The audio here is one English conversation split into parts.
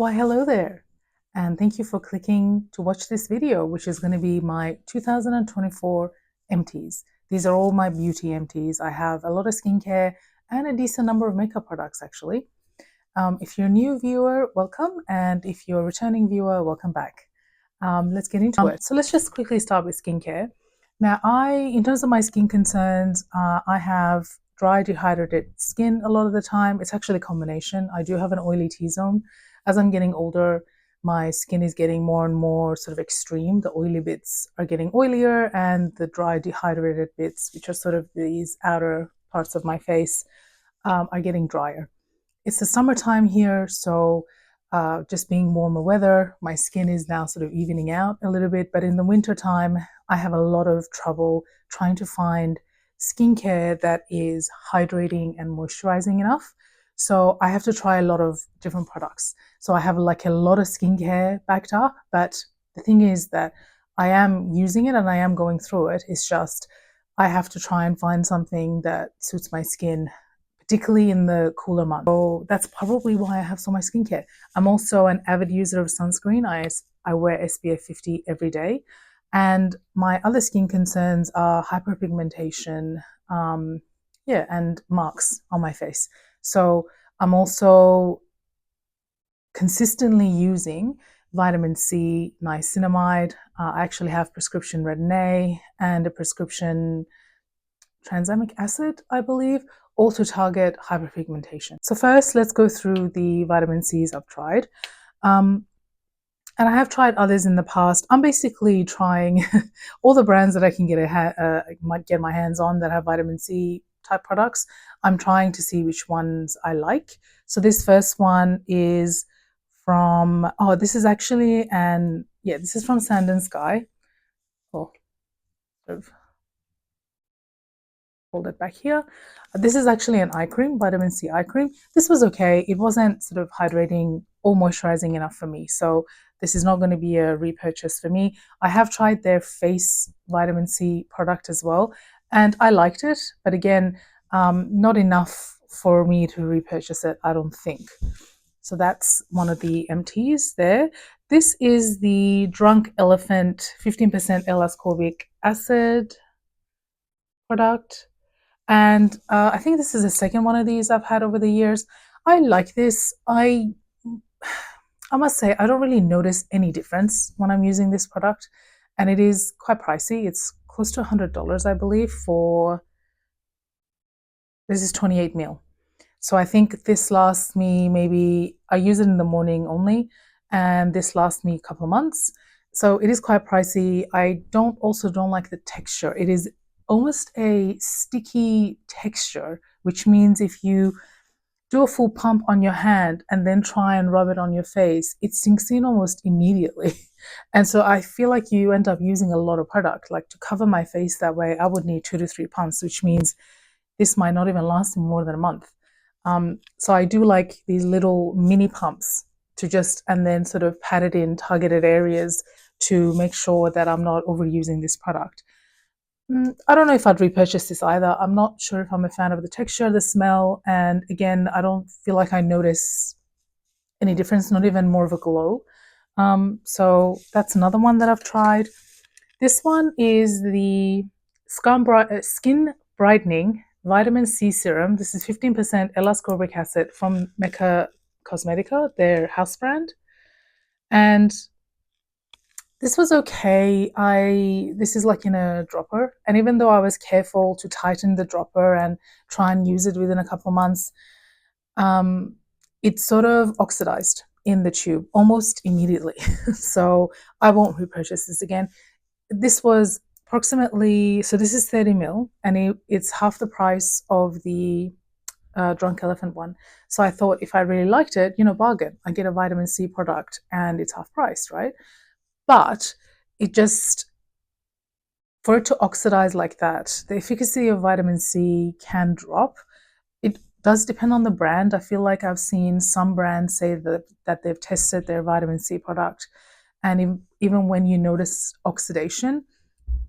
Why, hello there, and thank you for clicking to watch this video, which is going to be my 2024 empties. These are all my beauty empties. I have a lot of skincare and a decent number of makeup products, actually. If you're a new viewer, welcome, and if you're a returning viewer, welcome back. Let's get into it. So let's just quickly start with skincare. Now, in terms of my skin concerns, I have dry, dehydrated skin a lot of the time. It's actually a combination. I do have an oily T-zone. As I'm getting older, my skin is getting more and more sort of extreme. The oily bits are getting oilier, and the dry, dehydrated bits, which are sort of these outer parts of my face, are getting drier. It's the summertime here, so just being warmer weather, my skin is now sort of evening out a little bit. But in the winter time, I have a lot of trouble trying to find skincare that is hydrating and moisturizing enough. So I have to try a lot of different products. So I have like a lot of skincare backed up, but the thing is that I am using it and I am going through it. It's just I have to try and find something that suits my skin, particularly in the cooler months. So that's probably why I have so much skincare. I'm also an avid user of sunscreen. I wear SPF 50 every day. And my other skin concerns are hyperpigmentation, and marks on my face. So I'm also consistently using vitamin C, niacinamide. I actually have prescription Retin-A and a prescription tranexamic acid, I believe, all to target hyperpigmentation. So first, let's go through the vitamin C's I've tried. And I have tried others in the past. I'm basically trying all the brands that I can might get my hands on that have vitamin C type products. I'm trying to see which ones I like. So this first one is from, this is actually this is from Sand & Sky. Oh, sort of hold it back here. This is actually an eye cream, vitamin C eye cream. This was okay. It wasn't sort of hydrating or moisturizing enough for me. So this is not going to be a repurchase for me. I have tried their face vitamin C product as well, and I liked it. But again, not enough for me to repurchase it, I don't think. So that's one of the empties there. This is the Drunk Elephant 15% L-ascorbic acid product. And I think this is the second one of these I've had over the years. I like this. I must say, I don't really notice any difference when I'm using this product. And it is quite pricey. It's close to $100, I believe, this is 28 ml. So I think this lasts me I use it in the morning only, and this lasts me a couple of months. So it is quite pricey. I also don't like the texture. It is almost a sticky texture, which means if you do a full pump on your hand and then try and rub it on your face, it sinks in almost immediately. And so I feel like you end up using a lot of product. Like to cover my face that way, I would need 2 to 3 pumps, which means this might not even last me more than a month. So I do like these little mini pumps and then sort of pat it in targeted areas to make sure that I'm not overusing this product. I don't know if I'd repurchase this either. I'm not sure if I'm a fan of the texture, the smell, and again, I don't feel like I notice any difference, not even more of a glow. So that's another one that I've tried. This one is the Skin Brightening Vitamin C Serum. This is 15% L-ascorbic acid from Mecca Cosmetica, their house brand. And this was okay. This is like in a dropper, and even though I was careful to tighten the dropper and try and use it within a couple of months, it sort of oxidized in the tube almost immediately. So I won't repurchase this again. This was approximately, so this is 30 ml, and it's half the price of the Drunk Elephant one. So I thought if I really liked it, bargain. I get a vitamin C product and it's half price, right? But for it to oxidize like that, the efficacy of vitamin C can drop. It does depend on the brand. I feel like I've seen some brands say that they've tested their vitamin C product, and even when you notice oxidation,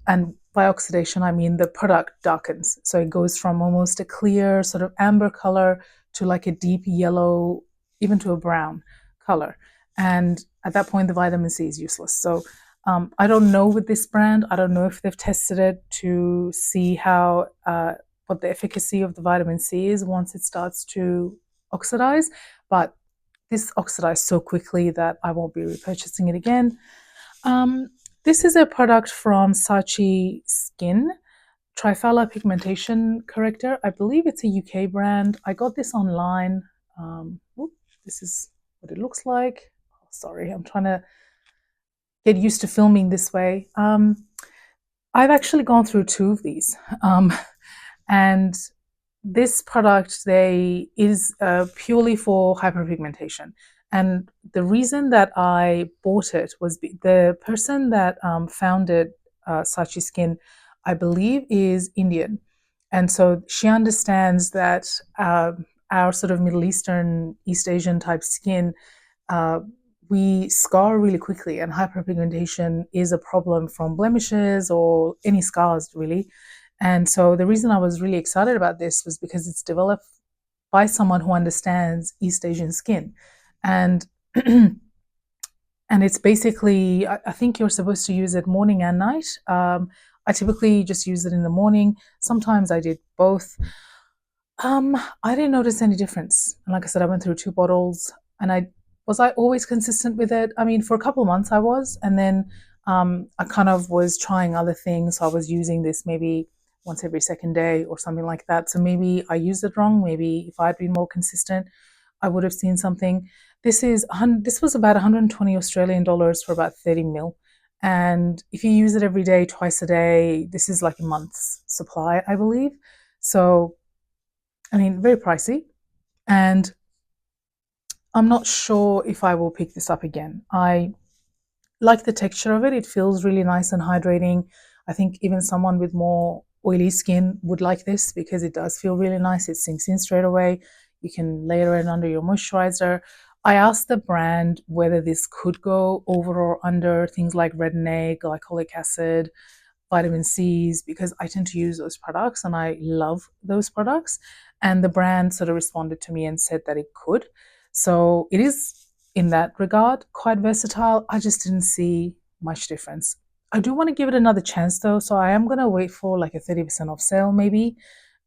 and by oxidation, I mean the product darkens. So it goes from almost a clear sort of amber color to like a deep yellow, even to a brown color. And at that point, the vitamin C is useless. So I don't know with this brand. I don't know if they've tested it to see how what the efficacy of the vitamin C is once it starts to oxidize. But this oxidized so quickly that I won't be repurchasing it again. This is a product from Saatchi Skin, Triphala Pigmentation Corrector. I believe it's a UK brand. I got this online. This is what it looks like. Oh, sorry, I'm trying to get used to filming this way. I've actually gone through two of these. And this product is purely for hyperpigmentation. And the reason that I bought it was the person that founded Saatchi Skin, I believe, is Indian. And so she understands that our sort of Middle Eastern, East Asian type skin, uh, we scar really quickly, and hyperpigmentation is a problem from blemishes or any scars, really. And so the reason I was really excited about this was because it's developed by someone who understands East Asian skin. And and it's basically, I think you're supposed to use it morning and night. I typically just use it in the morning. Sometimes I did both. I didn't notice any difference. And like I said, I went through two bottles, and I always consistent with it. I mean, for a couple of months I was, and then I kind of was trying other things. So I was using this maybe once every second day or something like that. So maybe I used it wrong. Maybe if I'd been more consistent, I would have seen something. This was about 120 Australian dollars for about 30 mil. And if you use it every day, twice a day, this is like a month's supply, I believe. So I mean, very pricey. And I'm not sure if I will pick this up again. I like the texture of it. It feels really nice and hydrating. I think even someone with more oily skin would like this because it does feel really nice. It sinks in straight away. You can layer it under your moisturizer. I asked the brand whether this could go over or under things like retin-A, glycolic acid, vitamin C's, because I tend to use those products and I love those products. And the brand sort of responded to me and said that it could. So it is, in that regard, quite versatile. I just didn't see much difference. I do want to give it another chance though, so I am going to wait for like a 30% off sale maybe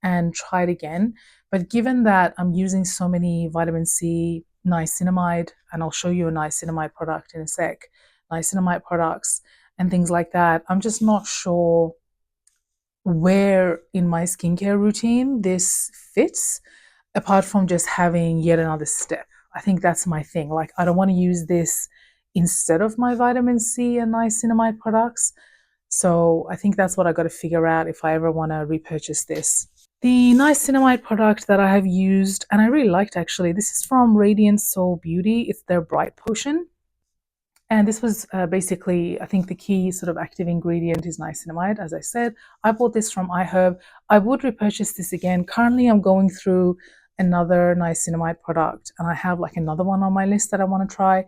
and try it again. But given that I'm using so many vitamin C, niacinamide, and I'll show you a niacinamide product in a sec, niacinamide products and things like that, I'm just not sure where in my skincare routine this fits, apart from just having yet another step. I think that's my thing. Like, I don't want to use this instead of my vitamin C and niacinamide products. So I think that's what I got to figure out if I ever want to repurchase this. The niacinamide product that I have used, and I really liked actually, this is from Radiant Soul Beauty. It's their Bright Potion. And this was basically, I think the key sort of active ingredient is niacinamide, as I said. I bought this from iHerb. I would repurchase this again. Currently, I'm going through another niacinamide product, and I have like another one on my list that I want to try.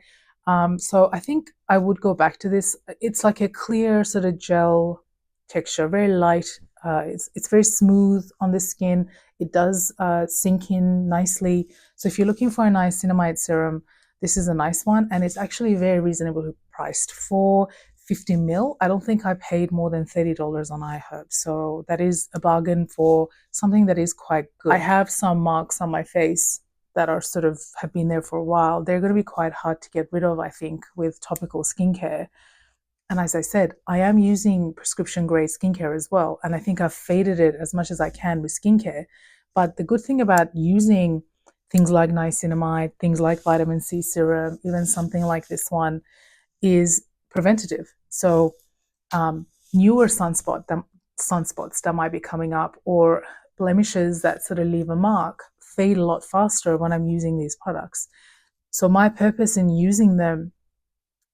So I think I would go back to this. It's like a clear sort of gel texture, very light. It's very smooth on the skin. It does sink in nicely. So if you're looking for a niacinamide serum, this is a nice one, and it's actually very reasonably priced for 50 mil. I don't think I paid more than $30 on iHerb, so that is a bargain for something that is quite good. I have some marks on my face that are sort of have been there for a while. They're going to be quite hard to get rid of, I think, with topical skincare. And as I said, I am using prescription grade skincare as well, and I think I've faded it as much as I can with skincare. But the good thing about using things like niacinamide, things like vitamin C serum, even something like this one, is preventative. So newer sunspots that might be coming up, or blemishes that sort of leave a mark, fade a lot faster when I'm using these products. So my purpose in using them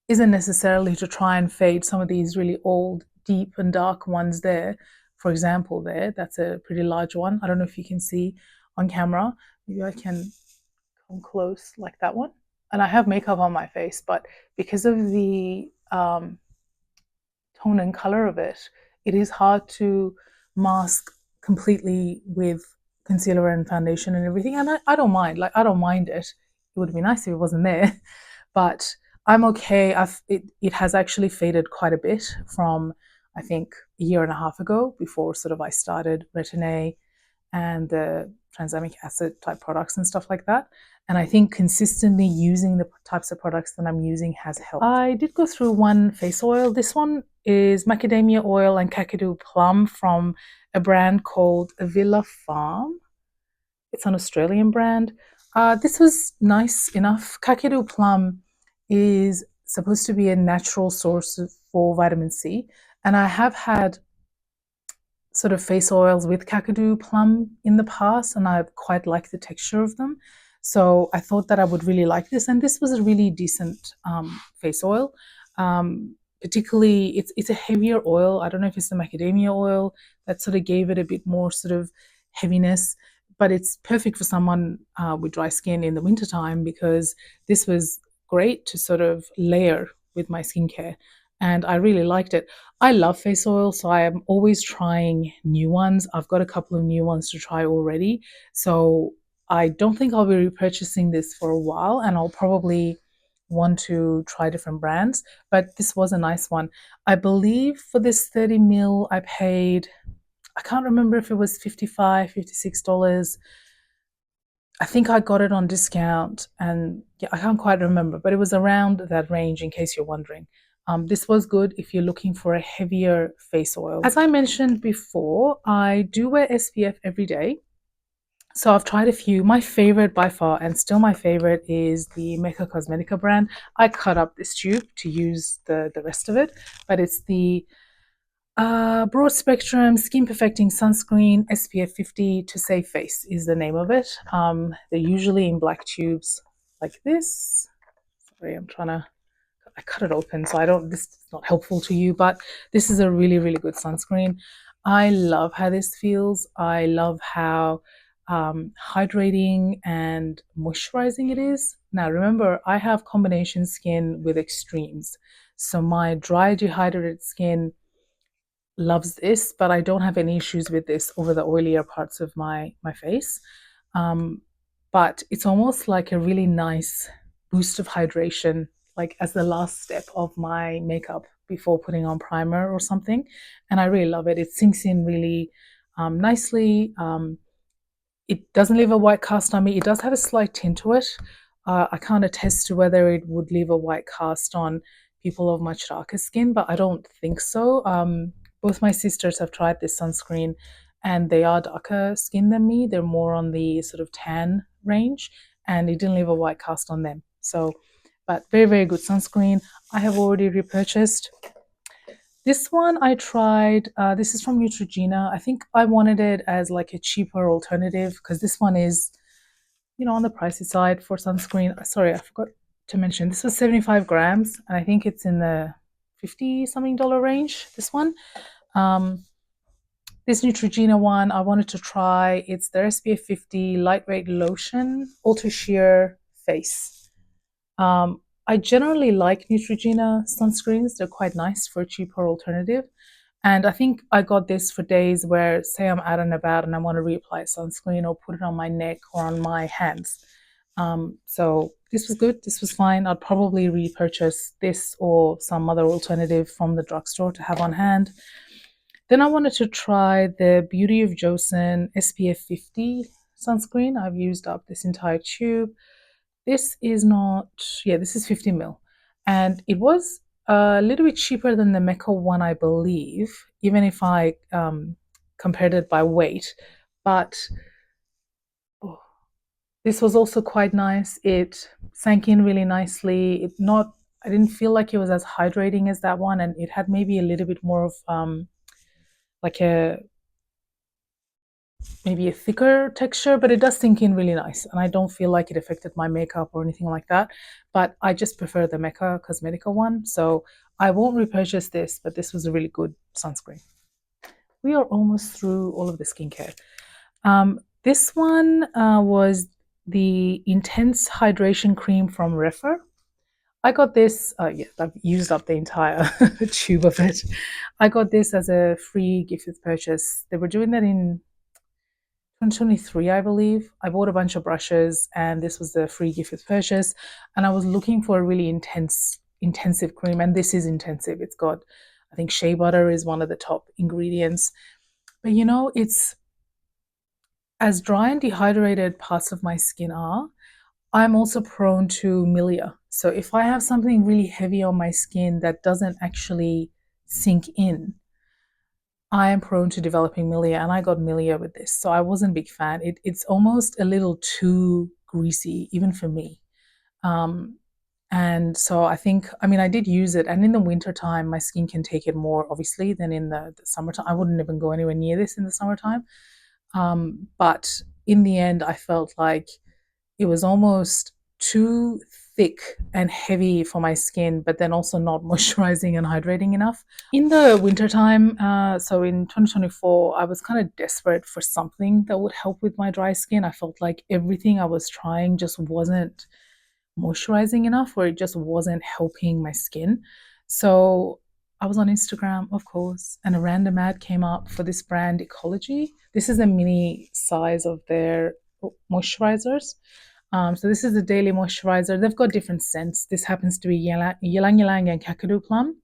isn't necessarily to try and fade some of these really old, deep and dark ones there. For example, that's a pretty large one. I don't know if you can see on camera. Maybe I can come close like that one. And I have makeup on my face, but because of the tone and color of it, it is hard to mask completely with concealer and foundation and everything. And I don't mind. Like, I don't mind it. It would be nice if it wasn't there. But I'm okay. It has actually faded quite a bit from, I think, a year and a half ago, before sort of I started Retin-A and the tranexamic acid type products and stuff like that. And I think consistently using the types of products that I'm using has helped. I did go through one face oil. This one is macadamia oil and kakadu plum from a brand called Villa Farm. It's an Australian brand. This was nice enough. Kakadu plum is supposed to be a natural source for vitamin C, and I have had sort of face oils with kakadu plum in the past, and I quite like the texture of them. So I thought that I would really like this, and this was a really decent face oil. Particularly, it's a heavier oil. I don't know if it's the macadamia oil that sort of gave it a bit more sort of heaviness, but it's perfect for someone with dry skin in the wintertime, because this was great to sort of layer with my skincare, and I really liked it. I love face oil, so I am always trying new ones. I've got a couple of new ones to try already. So I don't think I'll be repurchasing this for a while, and I'll probably want to try different brands. But this was a nice one. I believe for this 30 mil, I paid, I can't remember if it was $55, $56. I think I got it on discount, and yeah, I can't quite remember, but it was around that range, in case you're wondering. This was good if you're looking for a heavier face oil. As I mentioned before, I do wear SPF every day. So I've tried a few. My favorite by far, and still my favorite, is the Mecca Cosmetica brand. I cut up this tube to use the rest of it, but it's the broad spectrum skin perfecting sunscreen SPF 50 to save face is the name of it. They're usually in black tubes like this. Sorry, I cut it open, so this is not helpful to you, but this is a really, really good sunscreen. I love how this feels. I love how hydrating and moisturizing it is. Now, remember, I have combination skin with extremes. So my dry, dehydrated skin loves this, but I don't have any issues with this over the oilier parts of my face. But it's almost like a really nice boost of hydration, like as the last step of my makeup before putting on primer or something. And I really love it. It sinks in really nicely. It doesn't leave a white cast on me. It does have a slight tint to it. I can't attest to whether it would leave a white cast on people of much darker skin, but I don't think so. Both my sisters have tried this sunscreen, and they are darker skin than me. They're more on the sort of tan range, and it didn't leave a white cast on them. So, but very, very good sunscreen. I have already repurchased. This one I tried. This is from Neutrogena. I think I wanted it as like a cheaper alternative, because this one is, on the pricey side for sunscreen. Sorry, I forgot to mention this was 75 grams, and I think it's in the 50 something dollar range. This one. This Neutrogena one I wanted to try. It's their SPF 50 lightweight lotion, ultra sheer face. I generally like Neutrogena sunscreens. They're quite nice for a cheaper alternative. And I think I got this for days where, say I'm out and about and I want to reapply sunscreen or put it on my neck or on my hands. So this was good. This was fine. I'd probably repurchase this or some other alternative from the drugstore to have on hand. Then I wanted to try the Beauty of Joseon SPF 50 sunscreen. I've used up this entire tube. This is not, yeah, this is 50 mil. And it was a little bit cheaper than the Mecca one, I believe, even if I compared it by weight. But this was also quite nice. It sank in really nicely. I didn't feel like it was as hydrating as that one, and it had maybe a little bit more of like maybe a thicker texture, but it does sink in really nice, and I don't feel like it affected my makeup or anything like that. But I just prefer the Mecca Cosmetica one, so I won't repurchase this, but this was a really good sunscreen. We are almost through all of the skincare. This one was the Intense Hydration Cream from Refer. I got this, yeah, I've used up the entire tube of it. I got this as a free gifted purchase. They were doing that in 2023, I believe. I bought a bunch of brushes, and this was the free gift with purchase. And I was looking for a really intensive cream, and this is intensive. It's got, I think, shea butter is one of the top ingredients. But it's as dry and dehydrated parts of my skin are, I'm also prone to milia. So if I have something really heavy on my skin that doesn't actually sink in, I am prone to developing milia, and I got milia with this. So I wasn't a big fan. It's almost a little too greasy, even for me. Um, and so I mean, I did use it. And in the wintertime, my skin can take it more, obviously, than in the summertime. I wouldn't even go anywhere near this in the summertime. But in the end, I felt like it was almost too thick and heavy for my skin, but then also not moisturizing and hydrating enough. In the wintertime, so in 2024, I was kind of desperate for something that would help with my dry skin. I felt like everything I was trying just wasn't moisturizing enough, or it just wasn't helping my skin. So I was on Instagram, of course, and a random ad came up for this brand Ecology. This is a mini size of their moisturizers. So this is a daily moisturizer. They've got different scents. This happens to be ylang ylang and kakadu plum.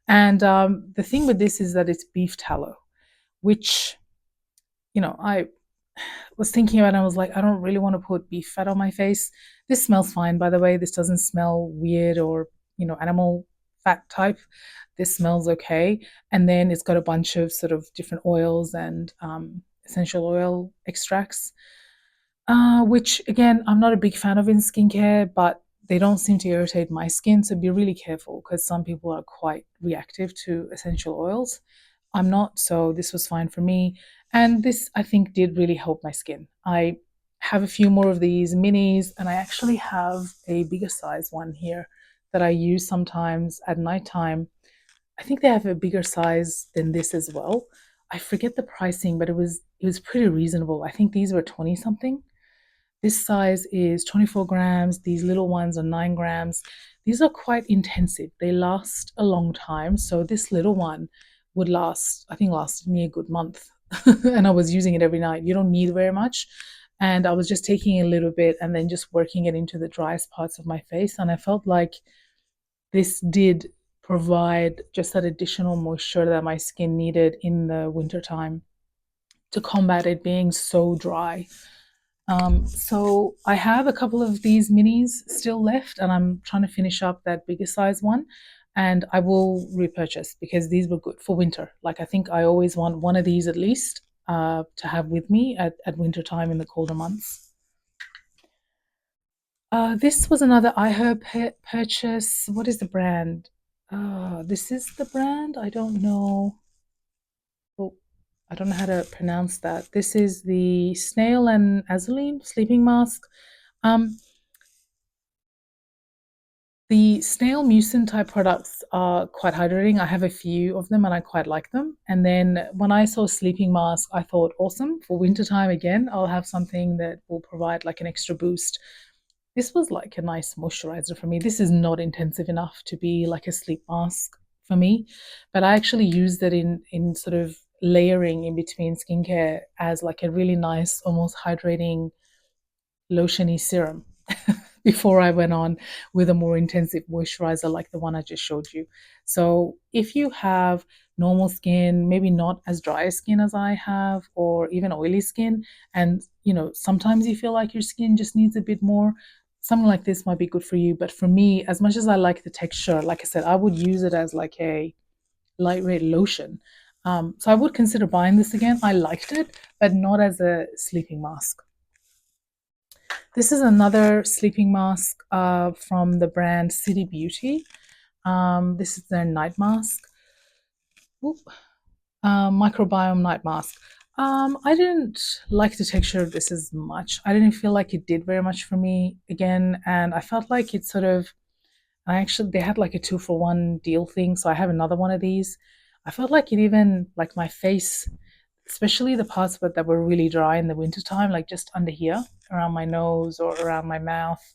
And the thing with this is that it's beef tallow, which, I was thinking about it, and I was like, I don't really want to put beef fat on my face. This smells fine, by the way. This doesn't smell weird or, animal fat type. This smells okay. And then it's got a bunch of sort of different oils and essential oil extracts, which again, I'm not a big fan of in skincare, but they don't seem to irritate my skin. So be really careful, because some people are quite reactive to essential oils. I'm not, so this was fine for me. And this, I think, did really help my skin. I have a few more of these minis, and I actually have a bigger size one here that I use sometimes at nighttime. I think they have a bigger size than this as well. I forget the pricing, but it was pretty reasonable. I think these were 20 something. This size is 24 grams. These little ones are 9 grams. These are quite intensive. They last a long time. So this little one would last, I think, lasted me a good month. And I was using it every night. You don't need very much. And I was just taking a little bit and then just working it into the driest parts of my face. And I felt like this did provide just that additional moisture that my skin needed in the wintertime to combat it being so dry. So I have a couple of these minis still left, and I'm trying to finish up that bigger size one. And I will repurchase, because these were good for winter. Like, I think I always want one of these at least to have with me at winter time in the colder months. This was another iHerb purchase. What is the brand? This is the brand. I don't know. Oh, I don't know how to pronounce that. This is the Snail and Azuline sleeping mask. Um, the snail mucin type products are quite hydrating. I have a few of them and I quite like them. And then when I saw sleeping mask, I thought, awesome, for wintertime again, I'll have something that will provide like an extra boost. This was like a nice moisturizer for me. This is not intensive enough to be like a sleep mask for me, but I actually used it in sort of layering in between skincare as like a really nice, almost hydrating lotiony serum before I went on with a more intensive moisturizer like the one I just showed you. So if you have normal skin, maybe not as dry skin as I have, or even oily skin, and sometimes you feel like your skin just needs a bit more, something like this might be good for you. But for me, as much as I like the texture, like I said, I would use it as like a lightweight lotion. So I would consider buying this again. I liked it, but not as a sleeping mask. This is another sleeping mask from the brand City Beauty. This is their night mask. Oop. Microbiome night mask. I didn't like the texture of this as much. I didn't feel like it did very much for me again, and I felt like it sort of. They had like a 2-for-1 deal thing, so I have another one of these. I felt like it even, like my face, especially the parts of it that were really dry in the wintertime, like just under here, around my nose or around my mouth.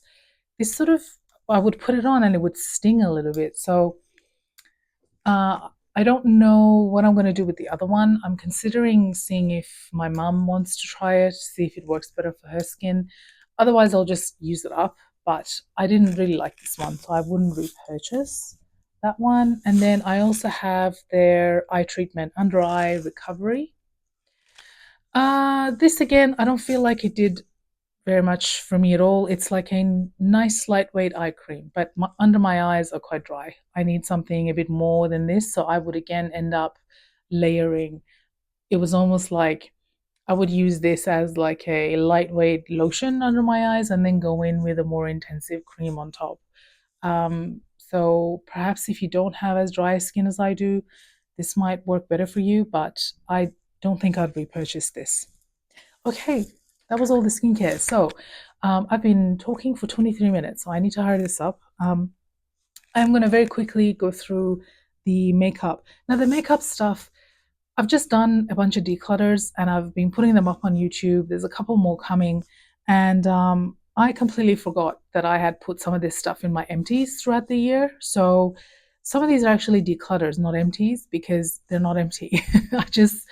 This sort of, I would put it on and it would sting a little bit. So I don't know what I'm going to do with the other one. I'm considering seeing if my mum wants to try it, see if it works better for her skin. Otherwise, I'll just use it up. But I didn't really like this one, so I wouldn't repurchase that one. And then I also have their eye treatment, under eye recovery. This again, I don't feel like it did very much for me at all. It's like a nice lightweight eye cream, but under my eyes are quite dry. I need something a bit more than this, so I would again end up layering. It was almost like I would use this as like a lightweight lotion under my eyes and then go in with a more intensive cream on top. So perhaps if you don't have as dry skin as I do, this might work better for you, but I don't think I'd repurchase this. Okay, that was all the skincare. So I've been talking for 23 minutes, so I need to hurry this up. I'm going to very quickly go through the makeup. Now, the makeup stuff, I've just done a bunch of declutters and I've been putting them up on YouTube. There's a couple more coming. And I completely forgot that I had put some of this stuff in my empties throughout the year. So some of these are actually declutters, not empties, because they're not empty. I just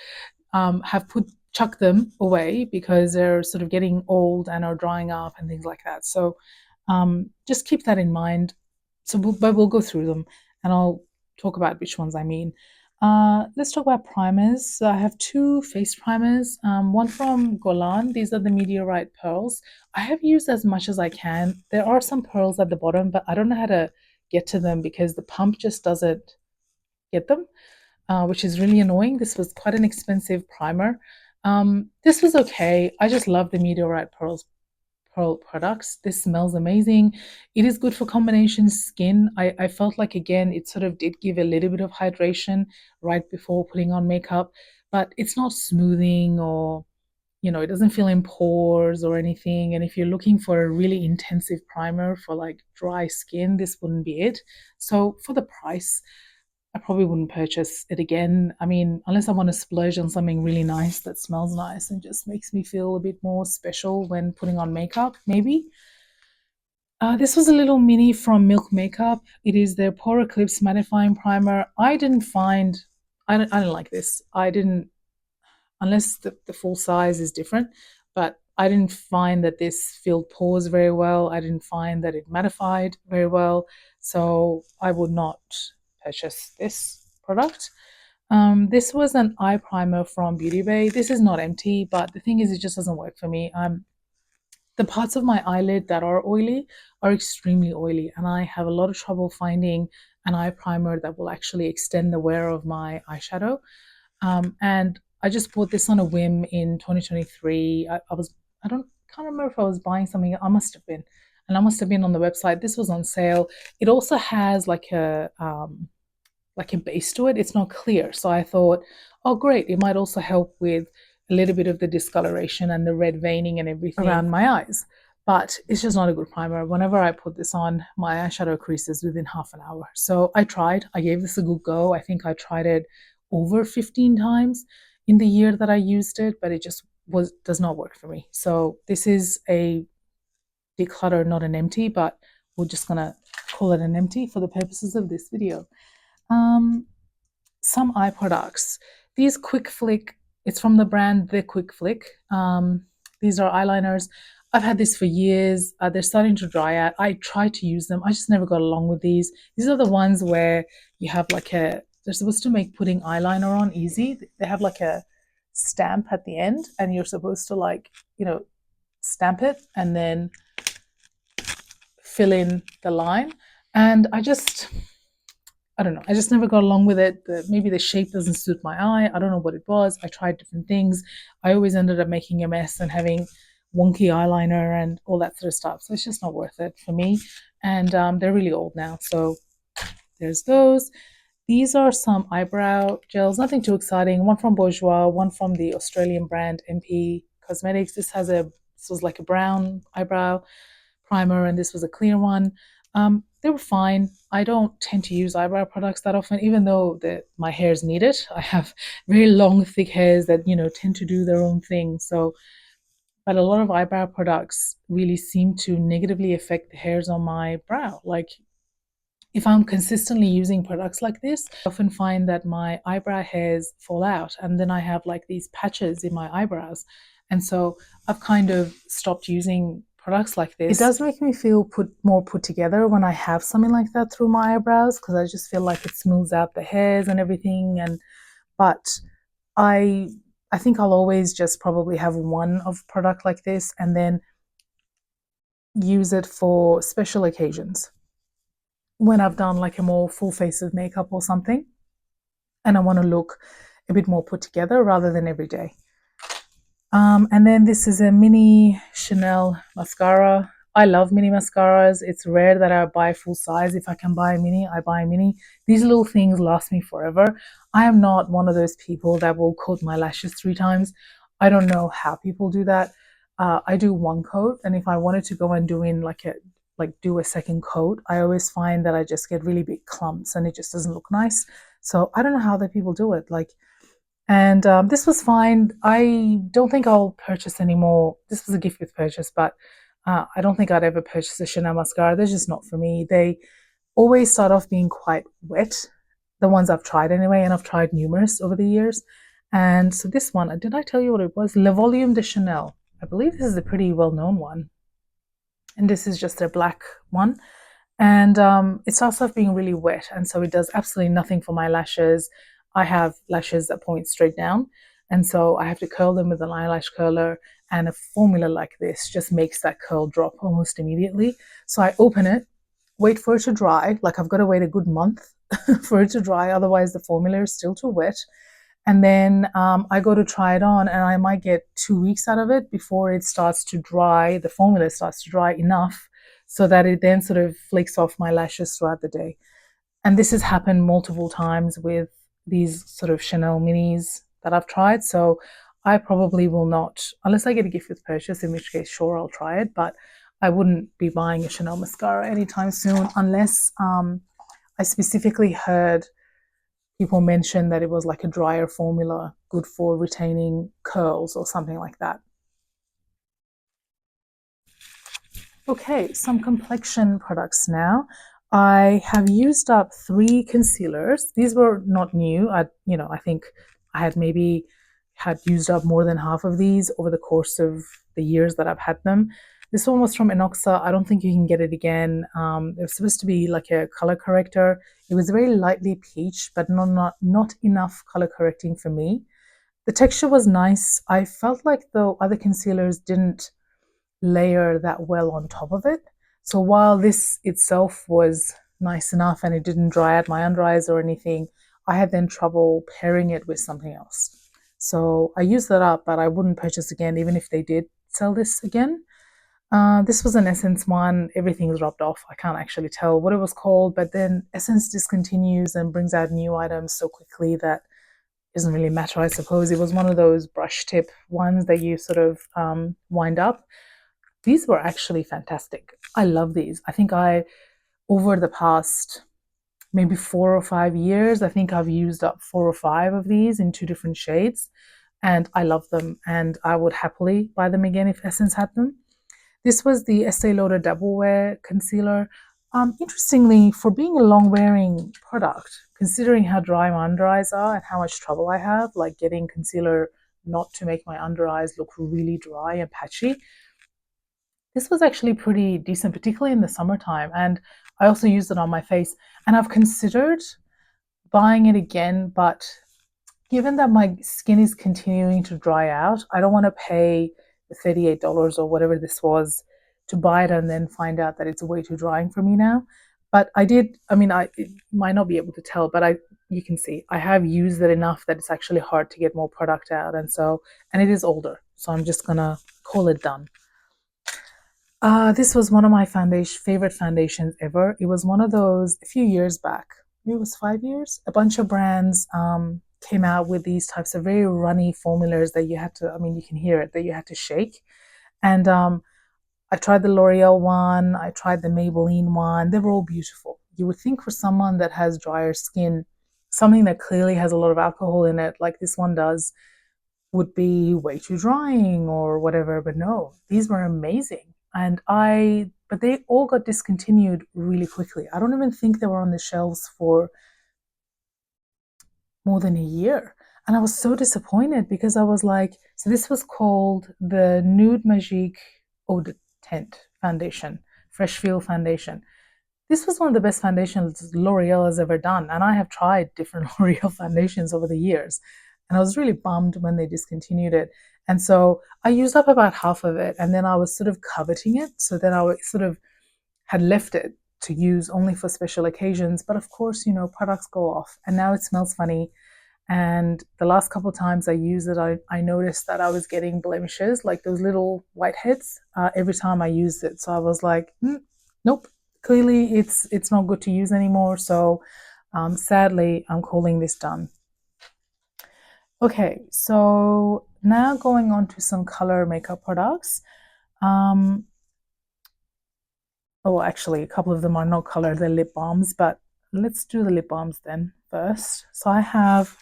have chucked them away because they're sort of getting old and are drying up and things like that. So just keep that in mind. But we'll go through them and I'll talk about which ones I mean. Let's talk about primers. So I have two face primers, one from Golan. These are the Meteorite pearls. I have used as much as I can. There are some pearls at the bottom, but I don't know how to get to them because the pump just doesn't get them, which is really annoying. This was quite an expensive primer. This was okay. I just love the Meteorite pearl products. This smells amazing. It is good for combination skin. I felt like, again, it sort of did give a little bit of hydration right before putting on makeup, but it's not smoothing or, it doesn't fill in pores or anything. And if you're looking for a really intensive primer for like dry skin, this wouldn't be it. So for the price, I probably wouldn't purchase it again. I mean, unless I want to splurge on something really nice that smells nice and just makes me feel a bit more special when putting on makeup, maybe. This was a little mini from Milk Makeup. It is their Pore Eclipse Mattifying Primer. I don't like this. I didn't, unless the full size is different, but I didn't find that this filled pores very well. I didn't find that it mattified very well. So I would not purchase this product. This was an eye primer from Beauty Bay. This is not empty, but the thing is, it just doesn't work for me. The parts of my eyelid that are oily are extremely oily, and I have a lot of trouble finding an eye primer that will actually extend the wear of my eyeshadow. And I just bought this on a whim in 2023. I can't remember if I was buying something. I must have been, and I must have been on the website. This was on sale. It also has like a base to it. It's not clear. So I thought, oh, great. It might also help with a little bit of the discoloration and the red veining and everything around my eyes. But it's just not a good primer. Whenever I put this on, my eyeshadow creases within half an hour. So I tried. I gave this a good go. I think I tried it over 15 times in the year that I used it, but it just does not work for me. So this is a declutter, not an empty, but we're just gonna call it an empty for the purposes of this video. Some eye products. These Quick Flick, it's from the brand The Quick Flick. These are eyeliners. I've had this for years. They're starting to dry out. I tried to use them. I just never got along with these. These are the ones where you have like they're supposed to make putting eyeliner on easy. They have like a stamp at the end and you're supposed to like, stamp it and then fill in the line. And I don't know. I just never got along with it. Maybe the shape doesn't suit my eye. I don't know what it was. I tried different things. I always ended up making a mess and having wonky eyeliner and all that sort of stuff. So it's just not worth it for me. And they're really old now. So there's those. These are some eyebrow gels. Nothing too exciting. One from Bourjois, one from the Australian brand MP Cosmetics. This was like a brown eyebrow primer, and this was a clear one. They were fine. I don't tend to use eyebrow products that often, even though my hairs need it. I have very long, thick hairs that, tend to do their own thing. So, but a lot of eyebrow products really seem to negatively affect the hairs on my brow. Like if I'm consistently using products like this, I often find that my eyebrow hairs fall out and then I have like these patches in my eyebrows. And so I've kind of stopped using products like this. It does make me feel more put together when I have something like that through my eyebrows, because I just feel like it smooths out the hairs and everything. But I I think I'll always just probably have one of product like this and then use it for special occasions, when I've done like a more full face of makeup or something and I want to look a bit more put together rather than every day. And then this is a mini Chanel mascara. I love mini mascaras. It's rare that I buy full size. If I can buy a mini, I buy a mini. These little things last me forever. I am not one of those people that will coat my lashes 3 times. I don't know how people do that. I do one coat, and if I wanted to go and do a second coat, I always find that I just get really big clumps and it just doesn't look nice. So I don't know how the people do it. And this was fine. I don't think I'll purchase anymore. This was a gift with purchase, but I don't think I'd ever purchase a Chanel mascara. They're just not for me. They always start off being quite wet, the ones I've tried anyway, and I've tried numerous over the years. And so this one, did I tell you what it was? Le Volume de Chanel. I believe this is a pretty well-known one. And this is just their black one. And it starts off being really wet, and so it does absolutely nothing for my lashes. I have lashes that point straight down, and so I have to curl them with an eyelash curler, and a formula like this just makes that curl drop almost immediately. So I open it, wait for it to dry, like I've got to wait a good month for it to dry, otherwise the formula is still too wet. And then I go to try it on, and I might get 2 weeks out of it before it starts to dry, the formula starts to dry enough so that it then sort of flakes off my lashes throughout the day. And this has happened multiple times with these sort of Chanel minis that I've tried. So I probably will not, unless I get a gift with purchase, in which case, sure, I'll try it. But I wouldn't be buying a Chanel mascara anytime soon, unless I specifically heard people mention that it was like a drier formula, good for retaining curls or something like that. Okay, some complexion products now. I have used up 3 concealers. These were not new. I think I had used up more than half of these over the course of the years that I've had them. This one was from Inoxa. I don't think you can get it again. It was supposed to be like a color corrector. It was very lightly peach, but not enough color correcting for me. The texture was nice. I felt like the other concealers didn't layer that well on top of it. So while this itself was nice enough and it didn't dry out my under eyes or anything, I had then trouble pairing it with something else. So I used that up, but I wouldn't purchase again, even if they did sell this again. This was an Essence one. Everything is rubbed off. I can't actually tell what it was called, but then Essence discontinues and brings out new items so quickly that it doesn't really matter, I suppose. It was one of those brush tip ones that you sort of wind up. These were actually fantastic. I love these. I think over the past maybe 4 or 5 years, I think I've used up 4 or 5 of these in 2 different shades, and I love them, and I would happily buy them again if Essence had them. This was the Estee Lauder Double Wear Concealer. Interestingly, for being a long-wearing product, considering how dry my under eyes are and how much trouble I have, like getting concealer not to make my under eyes look really dry and patchy, this was actually pretty decent, particularly in the summertime. And I also used it on my face. And I've considered buying it again, but given that my skin is continuing to dry out, I don't want to pay the $38 or whatever this was to buy it and then find out that it's way too drying for me now. But I might not be able to tell, but you can see I have used it enough that it's actually hard to get more product out. And it is older. So I'm just gonna call it done. This was one of my favorite foundations ever. It was one of those a few years back. Maybe it was 5 years. A bunch of brands came out with these types of very runny formulas that you had to, you can hear it, that you had to shake. And I tried the L'Oreal one. I tried the Maybelline one. They were all beautiful. You would think for someone that has drier skin, something that clearly has a lot of alcohol in it, like this one does, would be way too drying or whatever. But no, these were amazing. And I but they all got discontinued really quickly. I don't even think they were on the shelves for more than a year. And I was so disappointed because I was like, so this was called the Nude Magique Eau de Teint Foundation, Fresh Feel Foundation. This was one of the best foundations L'Oreal has ever done. And I have tried different L'Oreal foundations over the years. And I was really bummed when they discontinued it. And so I used up about half of it. And then I was sort of coveting it. So then I sort of had left it to use only for special occasions. But of course, you know, products go off. And now it smells funny. And the last couple of times I used it, I noticed that I was getting blemishes, like those little whiteheads, every time I used it. So I was like, nope, clearly it's not good to use anymore. So sadly, I'm calling this done. Okay, so now going on to some color makeup products. Oh, actually, a couple of them are not color, they're lip balms, but let's do the lip balms then first. So I have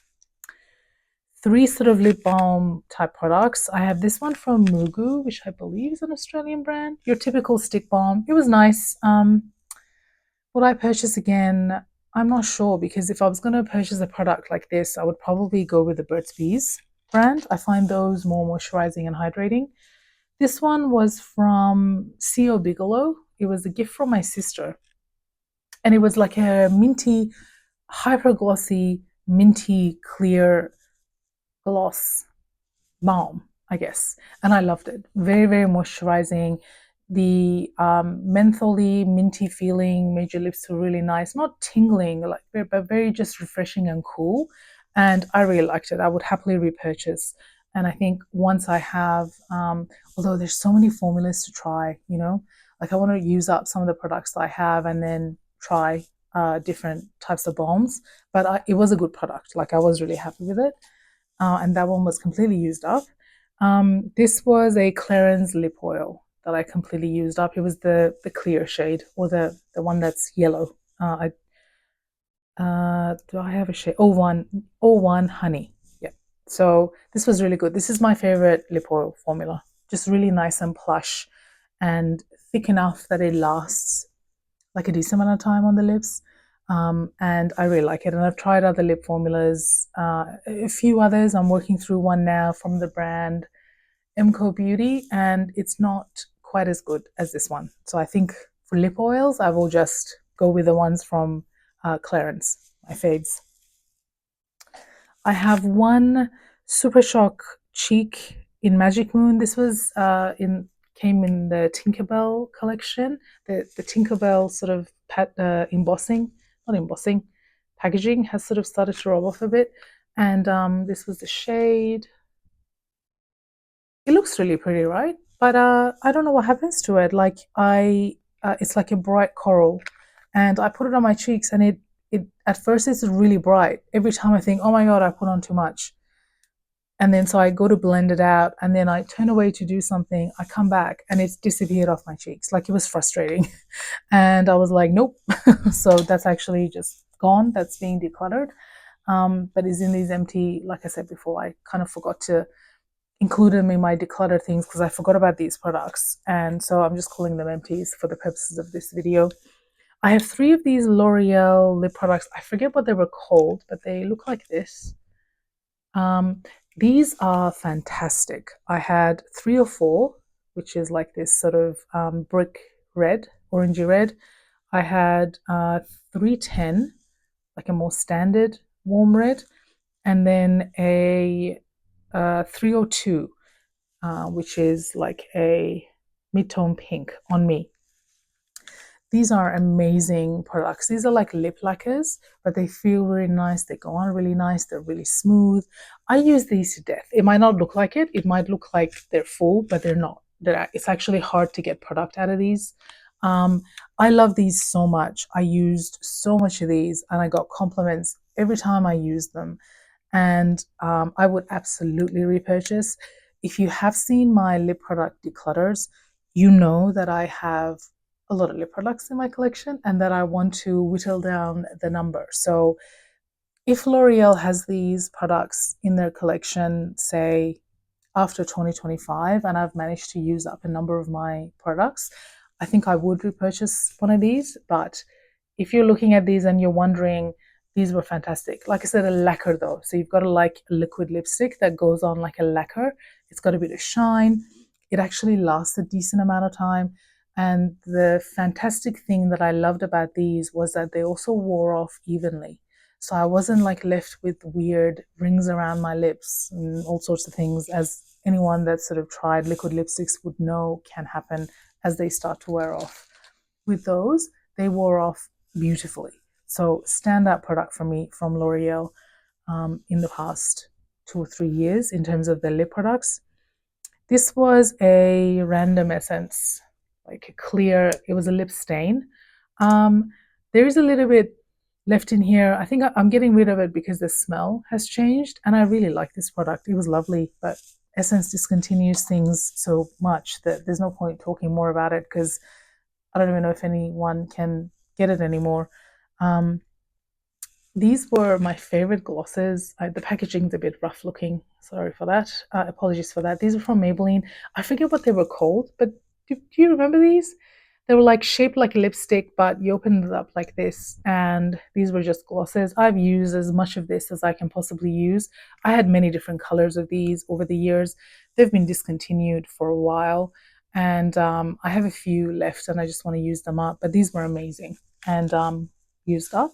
three sort of lip balm type products. I have this one from Mugu, which I believe is an Australian brand. Your typical stick balm. It was nice. Would I purchase again? I'm not sure, because if I was going to purchase a product like this, I would probably go with the Burt's Bees brand. I find those more moisturizing and hydrating. This one was from C.O. Bigelow. It was a gift from my sister. And it was like a minty, hyper glossy, minty clear gloss balm, I guess. And I loved it. Very, very moisturizing. The mentholy, minty feeling made your lips feel really nice. Not tingling, like, but very just refreshing and cool. And I really liked it. I would happily repurchase. And I think once I have, although there's so many formulas to try, you know, like I want to use up some of the products that I have and then try different types of balms. But it was a good product. Like I was really happy with it. And that one was completely used up. This was a Clarins lip oil that I completely used up. It was the clear shade, or the one that's yellow. Do I have a shade? 01 honey. Yeah. So this was really good. This is my favorite lip oil formula. Just really nice and plush and thick enough that it lasts like a decent amount of time on the lips. And I really like it. And I've tried other lip formulas, a few others. I'm working through one now from the brand Emco Beauty, and it's not quite as good as this one. So I think for lip oils, I will just go with the ones from Clarins, my faves. I have one Super Shock cheek in Magic Moon. This was came in the Tinkerbell collection. The Tinkerbell sort of embossing, not embossing, packaging has sort of started to rub off a bit. And this was the shade. It looks really pretty, right? But I don't know what happens to it. Like it's like a bright coral, and I put it on my cheeks, and it at first it's really bright. Every time I think, oh my god, I put on too much. And then so I go to blend it out, and then I turn away to do something. I come back and it's disappeared off my cheeks. Like it was frustrating. And I was like, nope. So that's actually just gone. That's being decluttered. But it's in these empty, like I said before, I kind of forgot to include them in my decluttered things because I forgot about these products. And so I'm just calling them empties for the purposes of this video. I have three of these L'Oreal lip products. I forget what they were called, but they look like this. These are fantastic. I had 3 or 4, which is like this sort of brick red, orangey red. I had 310, like a more standard warm red, and then a 302, which is like a mid-tone pink on me. These are amazing products. These are like lip lacquers, but they feel really nice. They go on really nice. They're really smooth. I use these to death. It might not look like it. It might look like they're full, but they're not. It's actually hard to get product out of these. I love these so much. I used so much of these, and I got compliments every time I used them. And I would absolutely repurchase. If you have seen my lip product declutters, you know that I have a lot of lip products in my collection and that I want to whittle down the number. So if L'Oreal has these products in their collection, say after 2025, and I've managed to use up a number of my products, I think I would repurchase one of these. But if you're looking at these and you're wondering, these were fantastic. Like I said, a lacquer though. So you've got to like a liquid lipstick that goes on like a lacquer. It's got a bit of shine. It actually lasts a decent amount of time. And the fantastic thing that I loved about these was that they also wore off evenly. So I wasn't like left with weird rings around my lips and all sorts of things, as anyone that sort of tried liquid lipsticks would know can happen as they start to wear off. With those, they wore off beautifully. So standout product for me from L'Oreal in the past 2 or 3 years in terms of their lip products. This was a random essence, like a clear, it was a lip stain. There is a little bit left in here. I think I'm getting rid of it because the smell has changed, and I really like this product. It was lovely, but Essence discontinues things so much that there's no point talking more about it because I don't even know if anyone can get it anymore. These were my favorite glosses. The packaging's a bit rough looking. Sorry for that. Apologies for that. These are from Maybelline. I forget what they were called, but do you remember these? They were like shaped like a lipstick, but you opened it up like this. And these were just glosses. I've used as much of this as I can possibly use. I had many different colors of these over the years. They've been discontinued for a while. And I have a few left and I just want to use them up. But these were amazing and used up.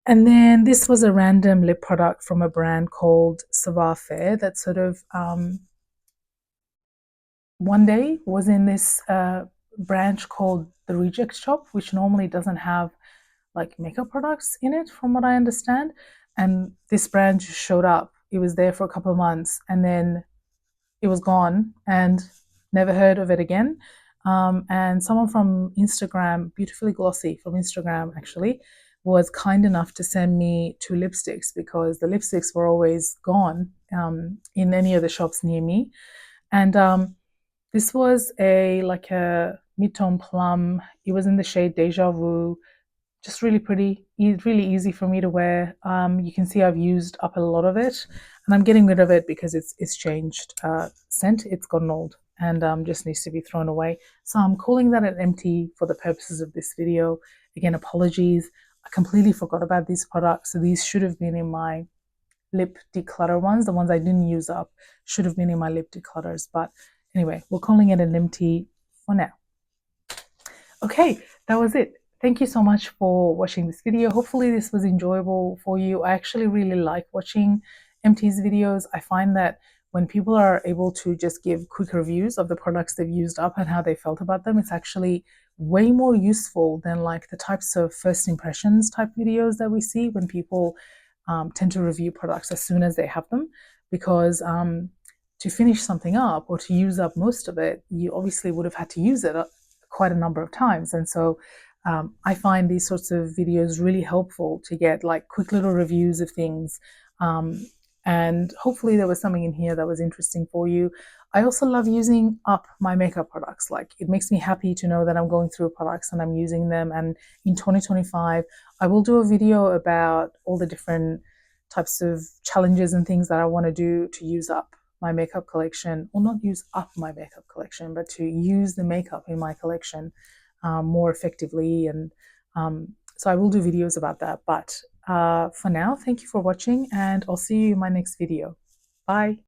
And then this was a random lip product from a brand called Savoir Faire that sort of one day was in this branch called the Reject Shop, which normally doesn't have like makeup products in it, from what I understand. And this brand just showed up. It was there for a couple of months and then it was gone and never heard of it again. And someone from Instagram, Beautifully Glossy from Instagram actually, was kind enough to send me 2 lipsticks because the lipsticks were always gone in any of the shops near me. And this was like a mid-tone plum. It was in the shade Deja Vu. Just really pretty, really easy for me to wear. You can see I've used up a lot of it and I'm getting rid of it because it's changed scent. It's gotten old and just needs to be thrown away. So I'm calling that an empty for the purposes of this video. Again, apologies. I completely forgot about these products. So these should have been in my lip declutter ones. The ones I didn't use up should have been in my lip declutters. But anyway, we're calling it an empty for now. Okay, that was it. Thank you so much for watching this video. Hopefully this was enjoyable for you. I actually really like watching empties videos. I find that when people are able to just give quick reviews of the products they've used up and how they felt about them, it's actually way more useful than like the types of first impressions type videos that we see when people tend to review products as soon as they have them, because to finish something up or to use up most of it, you obviously would have had to use it quite a number of times. And so I find these sorts of videos really helpful to get like quick little reviews of things. And hopefully there was something in here that was interesting for you. I also love using up my makeup products. Like it makes me happy to know that I'm going through products and I'm using them. And in 2025, I will do a video about all the different types of challenges and things that I want to do to use up my makeup collection, or not use up my makeup collection, but to use the makeup in my collection more effectively. And so I will do videos about that. But for now, thank you for watching and I'll see you in my next video. Bye.